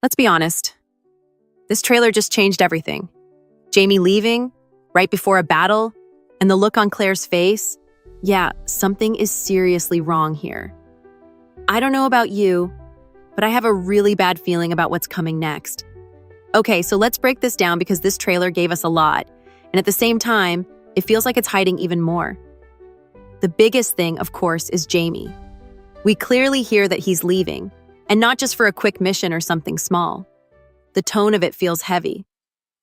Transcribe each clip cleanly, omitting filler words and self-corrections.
Let's be honest. This trailer just changed everything. Jamie leaving, right before a battle, and the look on Claire's face. Yeah, something is seriously wrong here. I don't know about you, but I have a really bad feeling about what's coming next. Okay, so let's break this down because this trailer gave us a lot, and at the same time, it feels like it's hiding even more. The biggest thing, of course, is Jamie. We clearly hear that he's leaving, and not just for a quick mission or something small. The tone of it feels heavy,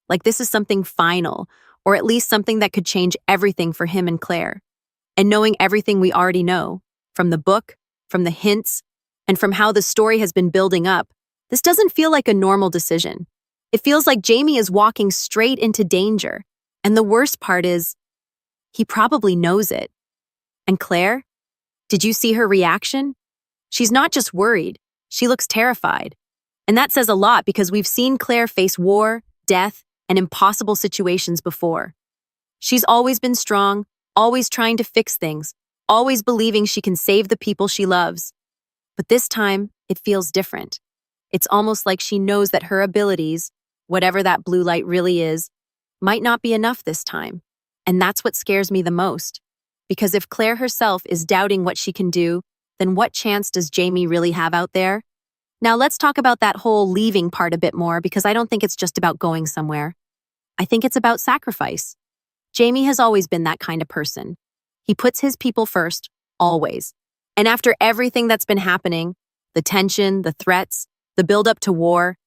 like this is something final, or at least something that could change everything for him and Claire. And knowing everything we already know, from the book, from the hints, and from how the story has been building up, this doesn't feel like a normal decision. It feels like Jamie is walking straight into danger. And the worst part is, he probably knows it. And Claire? Did you see her reaction? She's not just worried, she looks terrified. And that says a lot because we've seen Claire face war, death, and impossible situations before. She's always been strong, always trying to fix things, always believing she can save the people she loves. But this time, it feels different. It's almost like she knows that her abilities, whatever that blue light really is, might not be enough this time. And that's what scares me the most. Because if Claire herself is doubting what she can do, then what chance does Jamie really have out there? Now let's talk about that whole leaving part a bit more because I don't think it's just about going somewhere. I think it's about sacrifice. Jamie has always been that kind of person. He puts his people first, always. And after everything that's been happening, the tension, the threats, the build-up to war,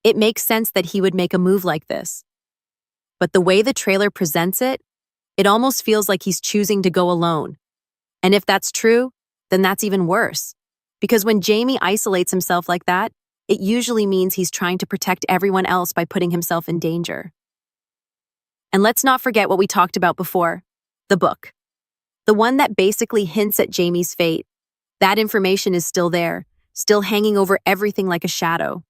it makes sense that he would make a move like this. But the way the trailer presents it, it almost feels like he's choosing to go alone. And if that's true, then that's even worse. Because when Jamie isolates himself like that, it usually means he's trying to protect everyone else by putting himself in danger. And let's not forget what we talked about before, the book. The one that basically hints at Jamie's fate. That information is still there, still hanging over everything like a shadow.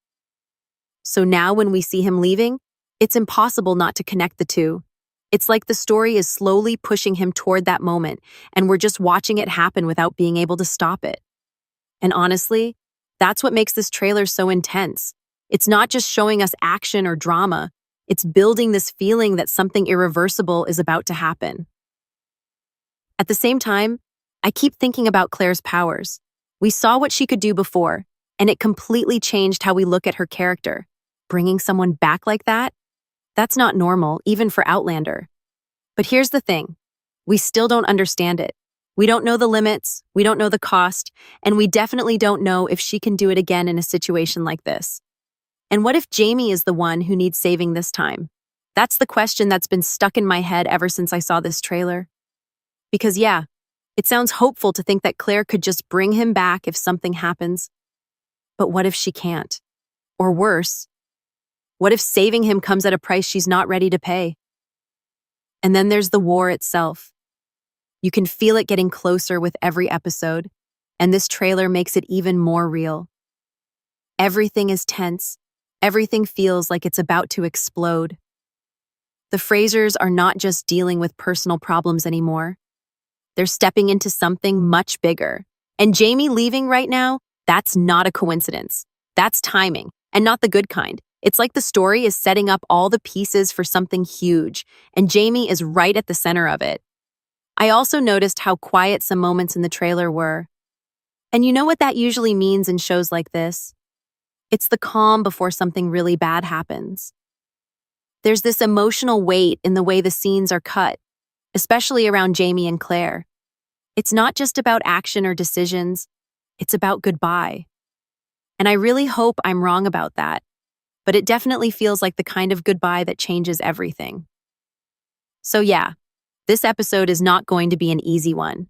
So now when we see him leaving, it's impossible not to connect the two. It's like the story is slowly pushing him toward that moment, and we're just watching it happen without being able to stop it. And honestly, that's what makes this trailer so intense. It's not just showing us action or drama, it's building this feeling that something irreversible is about to happen. At the same time, I keep thinking about Claire's powers. We saw what she could do before, and it completely changed how we look at her character. Bringing someone back like that? That's not normal, even for Outlander. But here's the thing. We still don't understand it. We don't know the limits, we don't know the cost, and we definitely don't know if she can do it again in a situation like this. And what if Jamie is the one who needs saving this time? That's the question that's been stuck in my head ever since I saw this trailer. Because yeah, it sounds hopeful to think that Claire could just bring him back if something happens. But what if she can't? Or worse, what if saving him comes at a price she's not ready to pay? And then there's the war itself. You can feel it getting closer with every episode, and this trailer makes it even more real. Everything is tense. Everything feels like it's about to explode. The Frasers are not just dealing with personal problems anymore. They're stepping into something much bigger. And Jamie leaving right now, that's not a coincidence. That's timing, and not the good kind. It's like the story is setting up all the pieces for something huge, and Jamie is right at the center of it. I also noticed how quiet some moments in the trailer were. And you know what that usually means in shows like this? It's the calm before something really bad happens. There's this emotional weight in the way the scenes are cut, especially around Jamie and Claire. It's not just about action or decisions, it's about goodbye. And I really hope I'm wrong about that, but it definitely feels like the kind of goodbye that changes everything. So yeah, this episode is not going to be an easy one.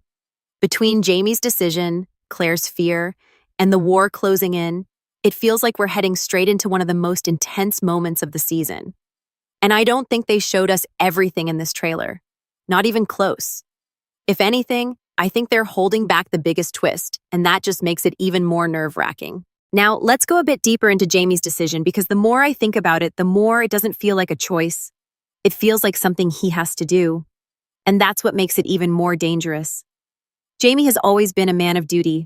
Between Jamie's decision, Claire's fear, and the war closing in, it feels like we're heading straight into one of the most intense moments of the season. And I don't think they showed us everything in this trailer. Not even close. If anything, I think they're holding back the biggest twist, and that just makes it even more nerve-wracking. Now, let's go a bit deeper into Jamie's decision because the more I think about it, the more it doesn't feel like a choice. It feels like something he has to do. And that's what makes it even more dangerous. Jamie has always been a man of duty.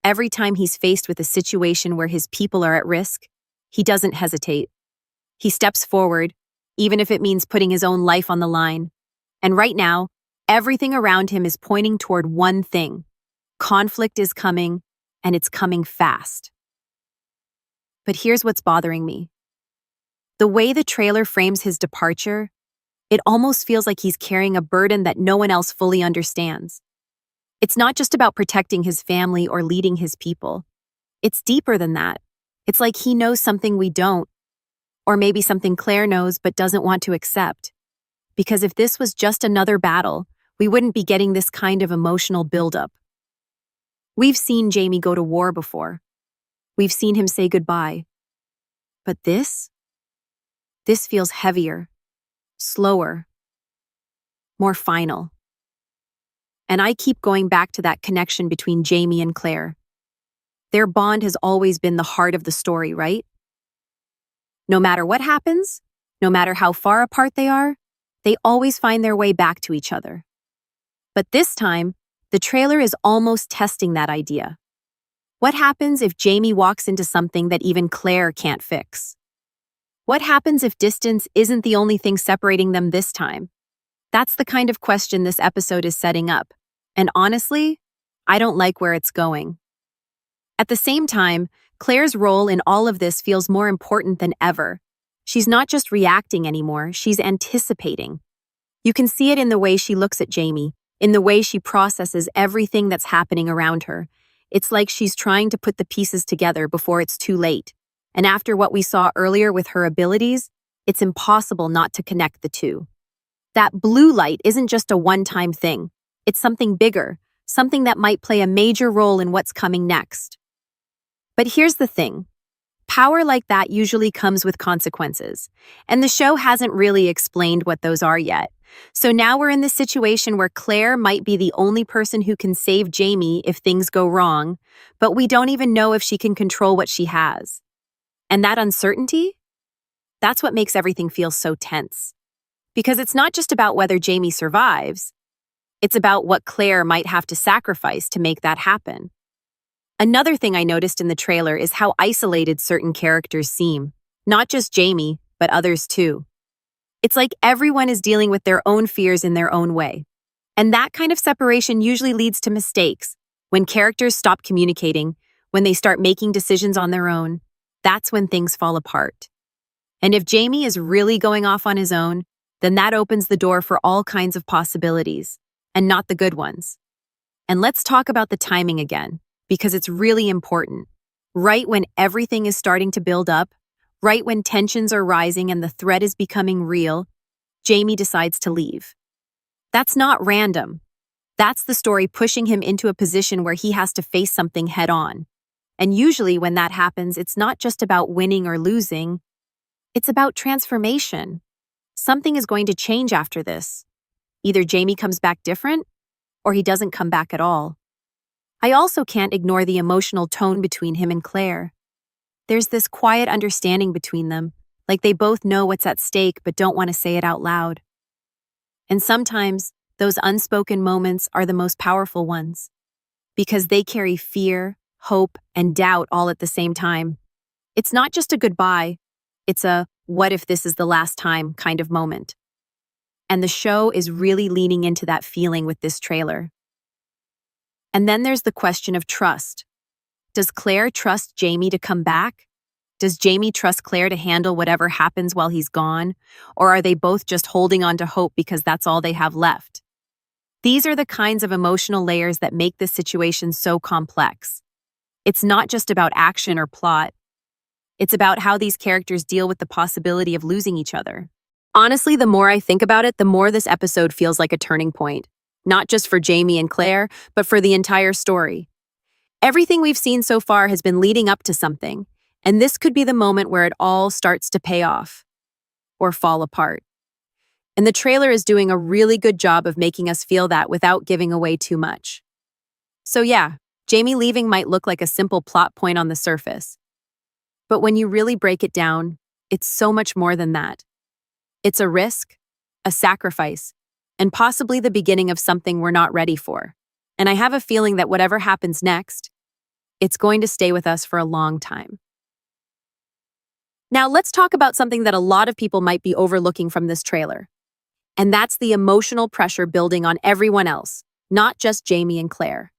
Every time he's faced with a situation where his people are at risk, He doesn't hesitate. He steps forward, even if it means putting his own life on the line. And right now, everything around him is pointing toward one thing. Conflict is coming, and it's coming fast. But here's what's bothering me. The way the trailer frames his departure, it almost feels like he's carrying a burden that no one else fully understands. It's not just about protecting his family or leading his people. It's deeper than that. It's like he knows something we don't, or maybe something Claire knows but doesn't want to accept. Because if this was just another battle, we wouldn't be getting this kind of emotional buildup. We've seen Jamie go to war before. We've seen him say goodbye. But this feels heavier, slower, more final. And I keep going back to that connection between Jamie and Claire. Their bond has always been the heart of the story, right? No matter what happens, no matter how far apart they always find their way back to each other. But this time, the trailer is almost testing that idea. What happens if Jamie walks into something that even Claire can't fix? What happens if distance isn't the only thing separating them this time? That's the kind of question this episode is setting up. And honestly, I don't like where it's going. At the same time, Claire's role in all of this feels more important than ever. She's not just reacting anymore, she's anticipating. You can see it in the way she looks at Jamie, in the way she processes everything that's happening around her. It's like she's trying to put the pieces together before it's too late. And after what we saw earlier with her abilities, it's impossible not to connect the two. That blue light isn't just a one-time thing. It's something bigger, something that might play a major role in what's coming next. But here's the thing. Power like that usually comes with consequences, and the show hasn't really explained what those are yet. So now we're in this situation where Claire might be the only person who can save Jamie if things go wrong, but we don't even know if she can control what she has. And that uncertainty? That's what makes everything feel so tense. Because it's not just about whether Jamie survives, it's about what Claire might have to sacrifice to make that happen. Another thing I noticed in the trailer is how isolated certain characters seem. Not just Jamie, but others too. It's like everyone is dealing with their own fears in their own way. And that kind of separation usually leads to mistakes. When characters stop communicating, when they start making decisions on their own, that's when things fall apart. And if Jamie is really going off on his own, then that opens the door for all kinds of possibilities, and not the good ones. And let's talk about the timing again, because it's really important. Right when everything is starting to build up, right when tensions are rising and the threat is becoming real, Jamie decides to leave. That's not random. That's the story pushing him into a position where he has to face something head-on. And usually when that happens, it's not just about winning or losing. It's about transformation. Something is going to change after this. Either Jamie comes back different, or he doesn't come back at all. I also can't ignore the emotional tone between him and Claire. There's this quiet understanding between them, like they both know what's at stake but don't want to say it out loud. And sometimes, those unspoken moments are the most powerful ones, because they carry fear, hope, and doubt all at the same time. It's not just a goodbye, it's a what if this is the last time kind of moment. And the show is really leaning into that feeling with this trailer. And then there's the question of trust. Does Claire trust Jamie to come back? Does Jamie trust Claire to handle whatever happens while he's gone? Or are they both just holding on to hope because that's all they have left? These are the kinds of emotional layers that make this situation so complex. It's not just about action or plot. It's about how these characters deal with the possibility of losing each other. Honestly, the more I think about it, the more this episode feels like a turning point. Not just for Jamie and Claire, but for the entire story. Everything we've seen so far has been leading up to something, and this could be the moment where it all starts to pay off or fall apart. And the trailer is doing a really good job of making us feel that without giving away too much. So yeah, Jamie leaving might look like a simple plot point on the surface. But when you really break it down, it's so much more than that. It's a risk, a sacrifice, and possibly the beginning of something we're not ready for. And I have a feeling that whatever happens next, it's going to stay with us for a long time. Now, let's talk about something that a lot of people might be overlooking from this trailer. And that's the emotional pressure building on everyone else, not just Jamie and Claire.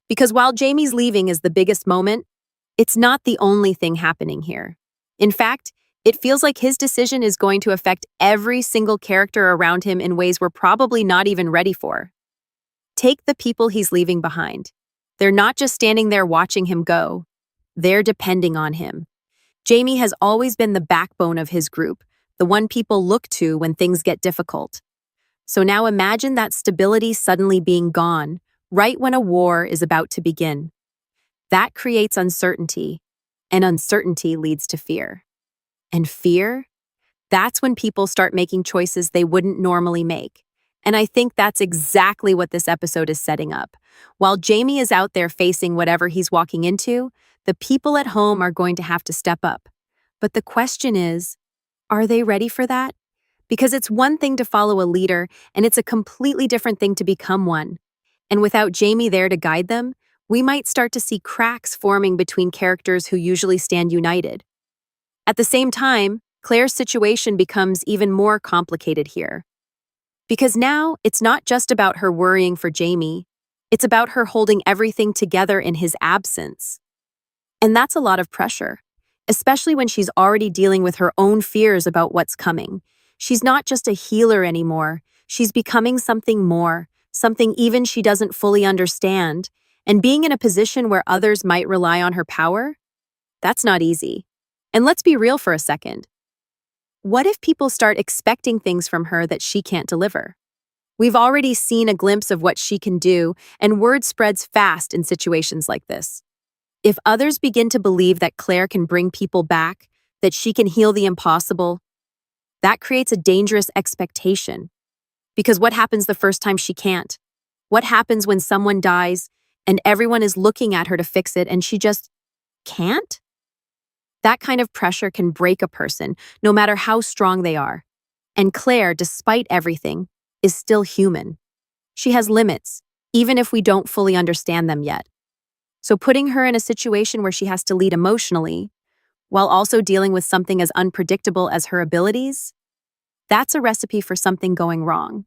Because while Jamie's leaving is the biggest moment, it's not the only thing happening here. In fact, it feels like his decision is going to affect every single character around him in ways we're probably not even ready for. Take the people he's leaving behind. They're not just standing there watching him go. They're depending on him. Jamie has always been the backbone of his group, the one people look to when things get difficult. So now imagine that stability suddenly being gone, right when a war is about to begin. That creates uncertainty, and uncertainty leads to fear. And fear? That's when people start making choices they wouldn't normally make. And I think that's exactly what this episode is setting up. While Jamie is out there facing whatever he's walking into, the people at home are going to have to step up. But the question is, are they ready for that? Because it's one thing to follow a leader, and it's a completely different thing to become one. And without Jamie there to guide them, we might start to see cracks forming between characters who usually stand united. At the same time, Claire's situation becomes even more complicated here. Because now, it's not just about her worrying for Jamie, it's about her holding everything together in his absence. And that's a lot of pressure, especially when she's already dealing with her own fears about what's coming. She's not just a healer anymore, she's becoming something more, something even she doesn't fully understand. And being in a position where others might rely on her power? That's not easy. And let's be real for a second. What if people start expecting things from her that she can't deliver? We've already seen a glimpse of what she can do, and word spreads fast in situations like this. If others begin to believe that Claire can bring people back, that she can heal the impossible, that creates a dangerous expectation. Because what happens the first time she can't? What happens when someone dies and everyone is looking at her to fix it and she just can't? That kind of pressure can break a person, no matter how strong they are. And Claire, despite everything, is still human. She has limits, even if we don't fully understand them yet. So putting her in a situation where she has to lead emotionally, while also dealing with something as unpredictable as her abilities, that's a recipe for something going wrong.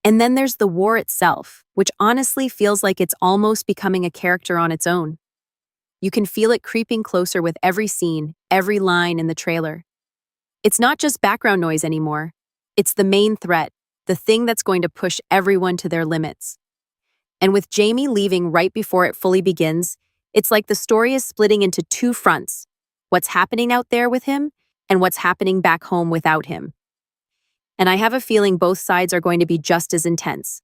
And then there's the war itself, which honestly feels like it's almost becoming a character on its own. You can feel it creeping closer with every scene, every line in the trailer. It's not just background noise anymore. It's the main threat, the thing that's going to push everyone to their limits. And with Jamie leaving right before it fully begins, it's like the story is splitting into two fronts: what's happening out there with him and what's happening back home without him. And I have a feeling both sides are going to be just as intense.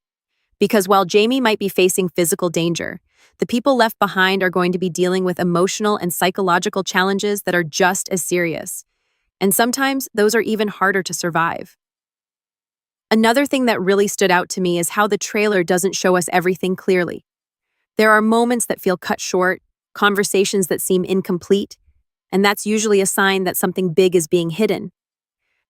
Because while Jamie might be facing physical danger, the people left behind are going to be dealing with emotional and psychological challenges that are just as serious. And sometimes those are even harder to survive. Another thing that really stood out to me is how the trailer doesn't show us everything clearly. There are moments that feel cut short, conversations that seem incomplete, and that's usually a sign that something big is being hidden.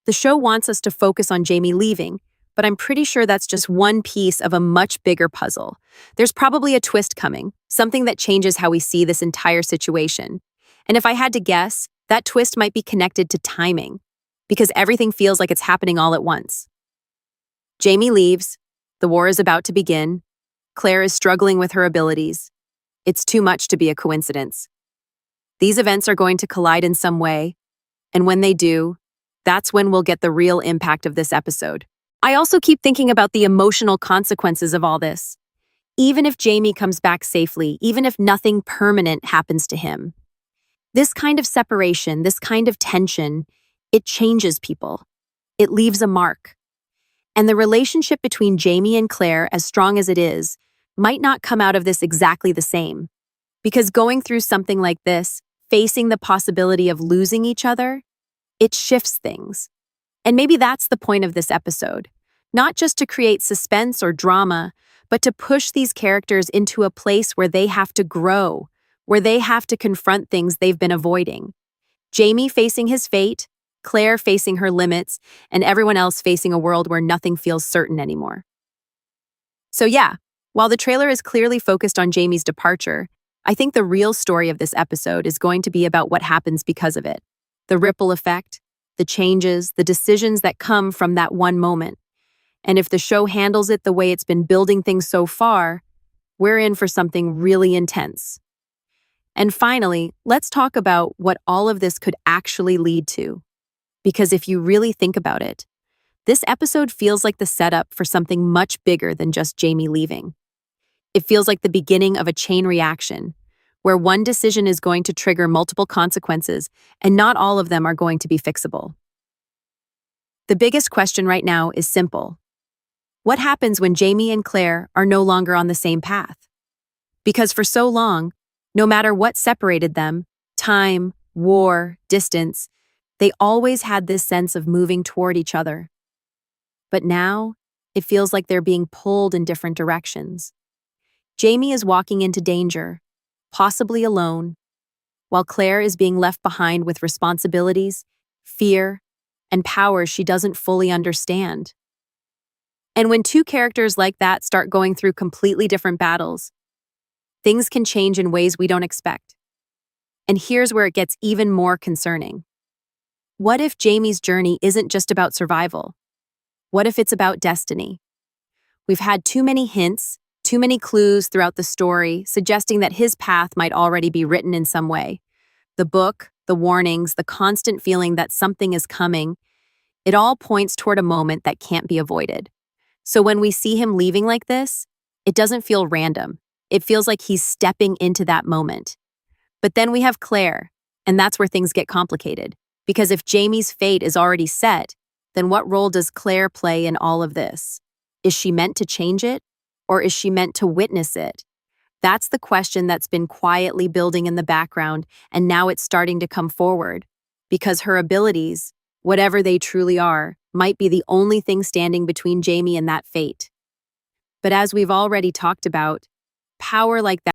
The show wants us to focus on Jamie leaving, but I'm pretty sure that's just one piece of a much bigger puzzle. There's probably a twist coming, something that changes how we see this entire situation. And if I had to guess, that twist might be connected to timing, because everything feels like it's happening all at once. Jamie leaves, the war is about to begin, Claire is struggling with her abilities. It's too much to be a coincidence. These events are going to collide in some way, and when they do, that's when we'll get the real impact of this episode. I also keep thinking about the emotional consequences of all this. Even if Jamie comes back safely, even if nothing permanent happens to him, this kind of separation, this kind of tension, it changes people. It leaves a mark. And the relationship between Jamie and Claire, as strong as it is, might not come out of this exactly the same. Because going through something like this, facing the possibility of losing each other, it shifts things. And maybe that's the point of this episode. Not just to create suspense or drama, but to push these characters into a place where they have to grow, where they have to confront things they've been avoiding. Jamie facing his fate, Claire facing her limits, and everyone else facing a world where nothing feels certain anymore. So yeah, while the trailer is clearly focused on Jamie's departure, I think the real story of this episode is going to be about what happens because of it. The ripple effect, the changes, the decisions that come from that one moment. And if the show handles it the way it's been building things so far, we're in for something really intense. And finally, let's talk about what all of this could actually lead to. Because if you really think about it, this episode feels like the setup for something much bigger than just Jamie leaving. It feels like the beginning of a chain reaction, where one decision is going to trigger multiple consequences, and not all of them are going to be fixable. The biggest question right now is simple. What happens when Jamie and Claire are no longer on the same path? Because for so long, no matter what separated them, time, war, distance, they always had this sense of moving toward each other. But now, it feels like they're being pulled in different directions. Jamie is walking into danger, possibly alone, while Claire is being left behind with responsibilities, fear, and powers she doesn't fully understand. And when two characters like that start going through completely different battles, things can change in ways we don't expect. And here's where it gets even more concerning. What if Jamie's journey isn't just about survival? What if it's about destiny? We've had too many hints, too many clues throughout the story suggesting that his path might already be written in some way. The book, the warnings, the constant feeling that something is coming, it all points toward a moment that can't be avoided. So when we see him leaving like this, it doesn't feel random. It feels like he's stepping into that moment. But then we have Claire, and that's where things get complicated. Because if Jamie's fate is already set, then what role does Claire play in all of this? Is she meant to change it, or is she meant to witness it? That's the question that's been quietly building in the background, and now it's starting to come forward. Because her abilities, whatever they truly are, might be the only thing standing between Jamie and that fate. But as we've already talked about, power like that